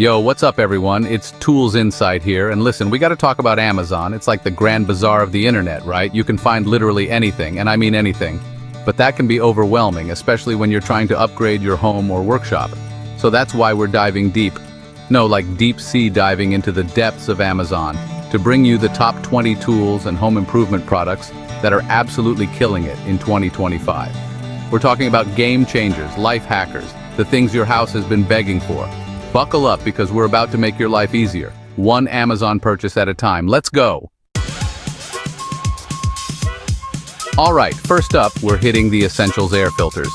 Yo, what's up everyone? It's Tools Insight here, and listen, we gotta talk about Amazon. It's like the grand bazaar of the internet, right? You can find literally anything, and I mean anything. But that can be overwhelming, especially when you're trying to upgrade your home or workshop. So that's why we're diving deep. No, like deep sea diving into the depths of Amazon to bring you the top 20 tools and home improvement products that are absolutely killing it in 2025. We're talking about game changers, life hackers, the things your house has been begging for. Buckle up because we're about to make your life easier, one Amazon purchase at a time. Let's go! Alright, first up, we're hitting the Essentials air filters.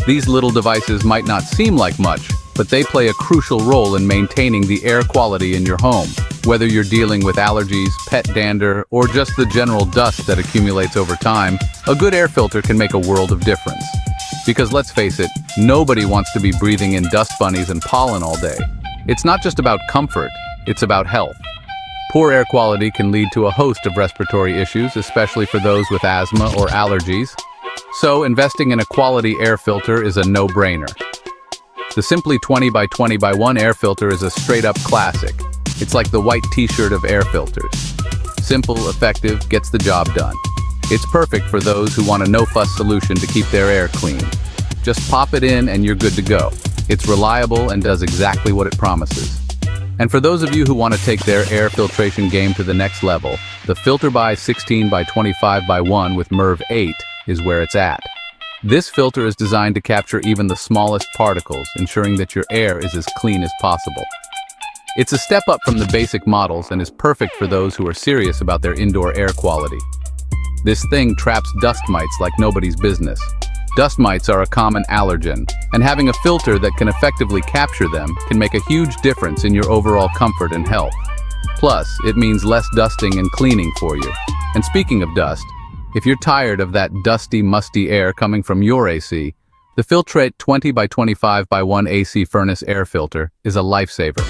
These little devices might not seem like much, but they play a crucial role in maintaining the air quality in your home. Whether you're dealing with allergies, pet dander, or just the general dust that accumulates over time, a good air filter can make a world of difference. Because let's face it, nobody wants to be breathing in dust bunnies and pollen all day. It's not just about comfort, it's about health. Poor air quality can lead to a host of respiratory issues, especially for those with asthma or allergies. So investing in a quality air filter is a no-brainer. The Simply 20 by 20 by 1 air filter is a straight-up classic. It's like the white t-shirt of air filters. Simple, effective, gets the job done. It's perfect for those who want a no-fuss solution to keep their air clean. Just pop it in and you're good to go. It's reliable and does exactly what it promises. And for those of you who want to take their air filtration game to the next level, the Filterbuy 16 by 25 by 1 with Merv 8 is where it's at. This filter is designed to capture even the smallest particles, ensuring that your air is as clean as possible. It's a step up from the basic models and is perfect for those who are serious about their indoor air quality. This thing traps dust mites like nobody's business. Dust mites are a common allergen, and having a filter that can effectively capture them can make a huge difference in your overall comfort and health. Plus, it means less dusting and cleaning for you. And speaking of dust, if you're tired of that dusty, musty air coming from your AC, the Filtrate 20 by 25 by 1 AC furnace air filter is a lifesaver.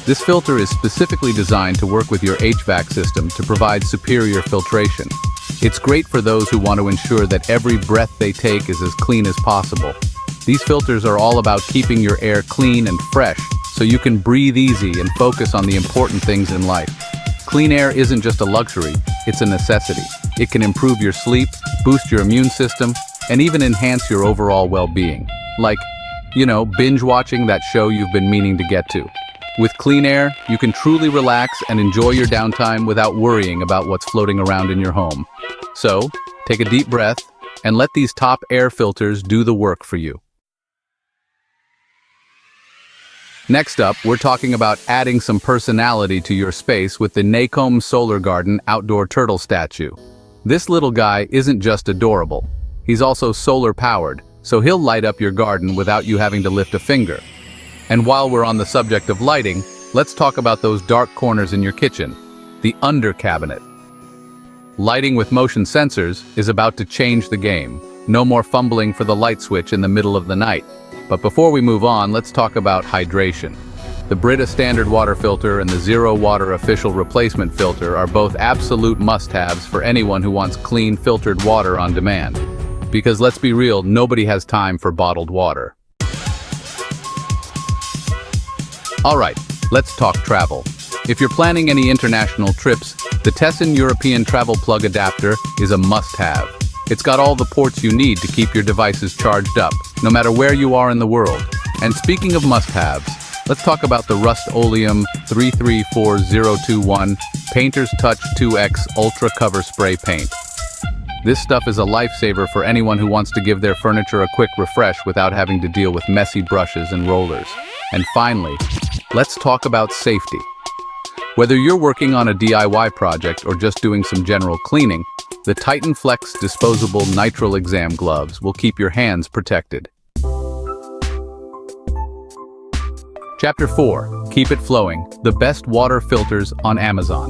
This filter is specifically designed to work with your HVAC system to provide superior filtration. It's great for those who want to ensure that every breath they take is as clean as possible. These filters are all about keeping your air clean and fresh, so you can breathe easy and focus on the important things in life. Clean air isn't just a luxury, it's a necessity. It can improve your sleep, boost your immune system, and even enhance your overall well-being. Like, binge watching that show you've been meaning to get to. With clean air, you can truly relax and enjoy your downtime without worrying about what's floating around in your home. So, take a deep breath and let these top air filters do the work for you. Next up, we're talking about adding some personality to your space with the Nacome Solar Garden outdoor turtle statue. This little guy isn't just adorable. He's also solar powered, so he'll light up your garden without you having to lift a finger. And while we're on the subject of lighting, let's talk about those dark corners in your kitchen, the under cabinet. Lighting with motion sensors is about to change the game. No more fumbling for the light switch in the middle of the night. But before we move on, let's talk about hydration. The Brita standard water filter and the ZeroWater official replacement filter are both absolute must-haves for anyone who wants clean filtered water on demand. Because let's be real, nobody has time for bottled water. Alright, let's talk travel. If you're planning any international trips, the TESSAN European Travel Plug Adapter is a must-have. It's got all the ports you need to keep your devices charged up, no matter where you are in the world. And speaking of must-haves, let's talk about the Rust-Oleum 334021 Painter's Touch 2X Ultra Cover Spray Paint. This stuff is a lifesaver for anyone who wants to give their furniture a quick refresh without having to deal with messy brushes and rollers. And finally, let's talk about safety. Whether you're working on a DIY project or just doing some general cleaning, the TitanFlex Disposable Nitrile Exam Gloves will keep your hands protected. Chapter 4. Keep it flowing. The best water filters on Amazon.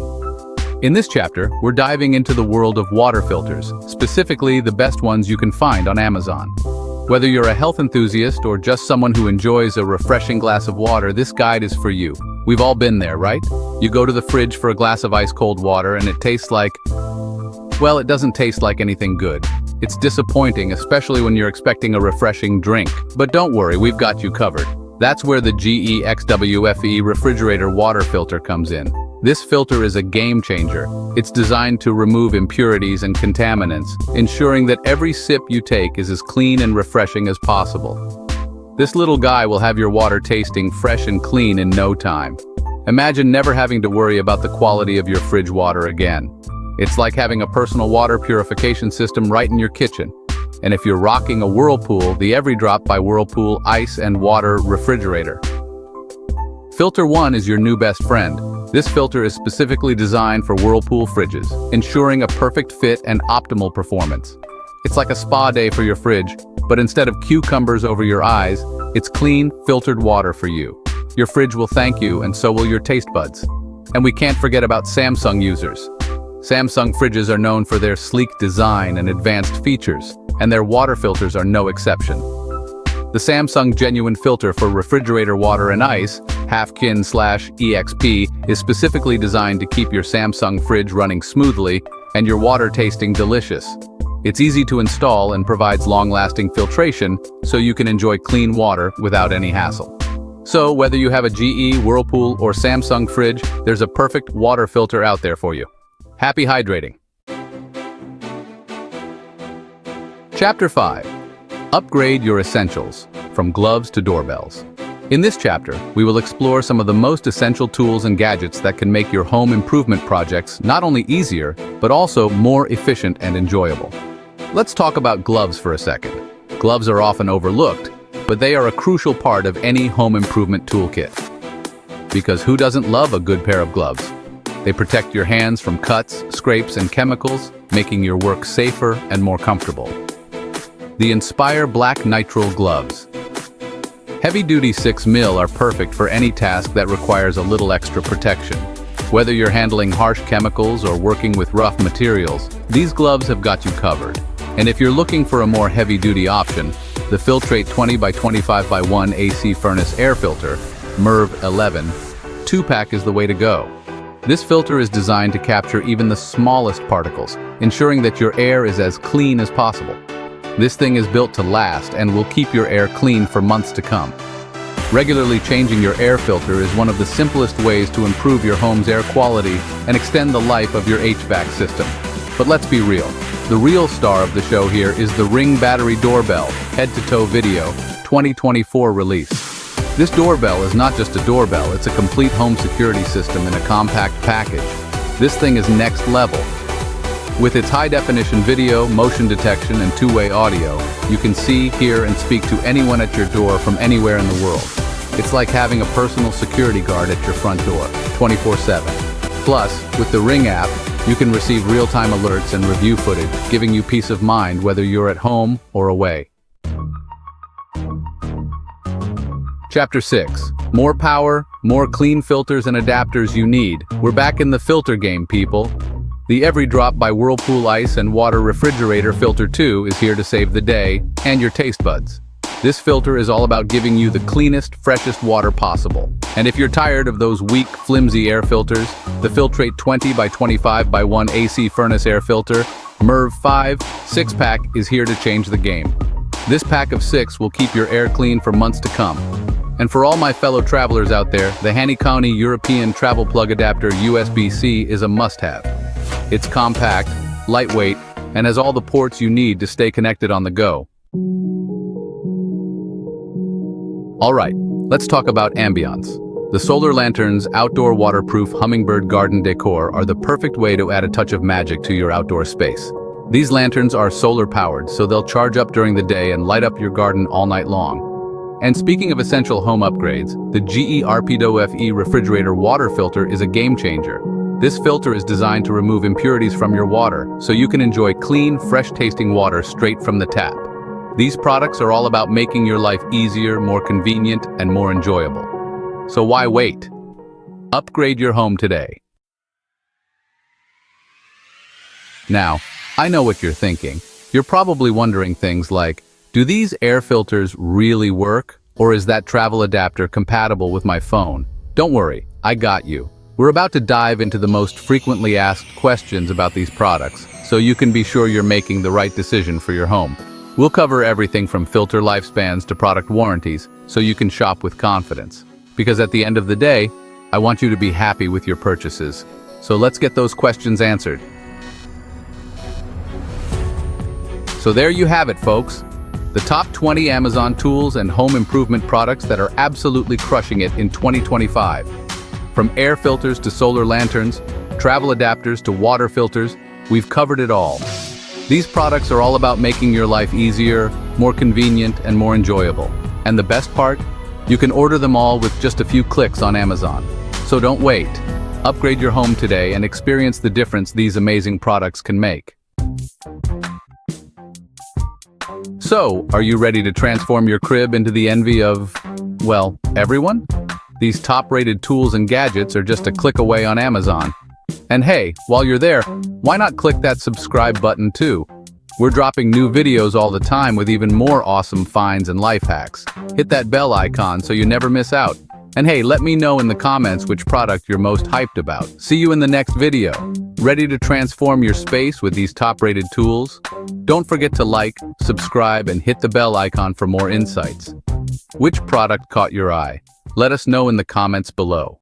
In this chapter, we're diving into the world of water filters, specifically the best ones you can find on Amazon. Whether you're a health enthusiast or just someone who enjoys a refreshing glass of water, this guide is for you. We've all been there, right? You go to the fridge for a glass of ice-cold water and it tastes like... well, it doesn't taste like anything good. It's disappointing, especially when you're expecting a refreshing drink. But don't worry, we've got you covered. That's where the GE XWFE refrigerator water filter comes in. This filter is a game changer. It's designed to remove impurities and contaminants, ensuring that every sip you take is as clean and refreshing as possible. This little guy will have your water tasting fresh and clean in no time. Imagine never having to worry about the quality of your fridge water again. It's like having a personal water purification system right in your kitchen. And if you're rocking a Whirlpool, the Everydrop by Whirlpool Ice and Water Refrigerator. Filter 1 is your new best friend. This filter is specifically designed for Whirlpool fridges, ensuring a perfect fit and optimal performance. It's like a spa day for your fridge, but instead of cucumbers over your eyes, it's clean, filtered water for you. Your fridge will thank you, and so will your taste buds. And we can't forget about Samsung users. Samsung fridges are known for their sleek design and advanced features, and their water filters are no exception. The Samsung Genuine Filter for Refrigerator Water and Ice, Halfkin/EXP, is specifically designed to keep your Samsung fridge running smoothly and your water tasting delicious. It's easy to install and provides long-lasting filtration, so you can enjoy clean water without any hassle. So, whether you have a GE, Whirlpool, or Samsung fridge, there's a perfect water filter out there for you. Happy hydrating! Chapter 5. Upgrade your essentials, from gloves to doorbells. In this chapter, we will explore some of the most essential tools and gadgets that can make your home improvement projects not only easier, but also more efficient and enjoyable. Let's talk about gloves for a second. Gloves are often overlooked, but they are a crucial part of any home improvement toolkit. Because who doesn't love a good pair of gloves? They protect your hands from cuts, scrapes, and chemicals, making your work safer and more comfortable. The Inspire Black Nitrile Gloves. Heavy-duty 6mm are perfect for any task that requires a little extra protection. Whether you're handling harsh chemicals or working with rough materials, these gloves have got you covered. And if you're looking for a more heavy-duty option, the Filtrate 20x25x1 AC Furnace Air Filter, Merv 11, 2-pack is the way to go. This filter is designed to capture even the smallest particles, ensuring that your air is as clean as possible. This thing is built to last and will keep your air clean for months to come. Regularly changing your air filter is one of the simplest ways to improve your home's air quality and extend the life of your HVAC system. But let's be real. The real star of the show here is the Ring Battery Doorbell Head-to-Toe Video 2024 release. This doorbell is not just a doorbell, it's a complete home security system in a compact package. This thing is next level. With its high-definition video, motion detection, and two-way audio, you can see, hear, and speak to anyone at your door from anywhere in the world. It's like having a personal security guard at your front door, 24/7. Plus, with the Ring app, you can receive real-time alerts and review footage, giving you peace of mind whether you're at home or away. Chapter 6. More power, more clean filters and adapters you need. We're back in the filter game, people. The Everydrop by Whirlpool Ice and Water Refrigerator Filter 2 is here to save the day and your taste buds. This filter is all about giving you the cleanest, freshest water possible. And if you're tired of those weak, flimsy air filters, the Filtrate 20x25x1 AC Furnace Air Filter, Merv 5, 6-pack is here to change the game. This pack of 6 will keep your air clean for months to come. And for all my fellow travelers out there, the Nacome European Travel Plug Adapter USB-C is a must-have. It's compact, lightweight, and has all the ports you need to stay connected on the go. Alright, let's talk about ambiance. The Solar Lantern's outdoor waterproof hummingbird garden decor are the perfect way to add a touch of magic to your outdoor space. These lanterns are solar-powered, so they'll charge up during the day and light up your garden all night long. And speaking of essential home upgrades, the GE RPWFE refrigerator water filter is a game-changer. This filter is designed to remove impurities from your water, so you can enjoy clean, fresh-tasting water straight from the tap. These products are all about making your life easier, more convenient, and more enjoyable. So why wait? Upgrade your home today. Now, I know what you're thinking. You're probably wondering things like, do these air filters really work? Or is that travel adapter compatible with my phone? Don't worry, I got you. We're about to dive into the most frequently asked questions about these products, so you can be sure you're making the right decision for your home. We'll cover everything from filter lifespans to product warranties, so you can shop with confidence. Because at the end of the day, I want you to be happy with your purchases. So let's get those questions answered. So there you have it, folks. The top 20 Amazon tools and home improvement products that are absolutely crushing it in 2025. From air filters to solar lanterns, travel adapters to water filters, we've covered it all. These products are all about making your life easier, more convenient, and more enjoyable. And the best part? You can order them all with just a few clicks on Amazon. So don't wait. Upgrade your home today and experience the difference these amazing products can make. So, are you ready to transform your crib into the envy of, well, everyone? These top-rated tools and gadgets are just a click away on Amazon. And hey, while you're there, why not click that subscribe button too? We're dropping new videos all the time with even more awesome finds and life hacks. Hit that bell icon so you never miss out. And hey, let me know in the comments which product you're most hyped about. See you in the next video. Ready to transform your space with these top-rated tools? Don't forget to like, subscribe, and hit the bell icon for more insights. Which product caught your eye? Let us know in the comments below.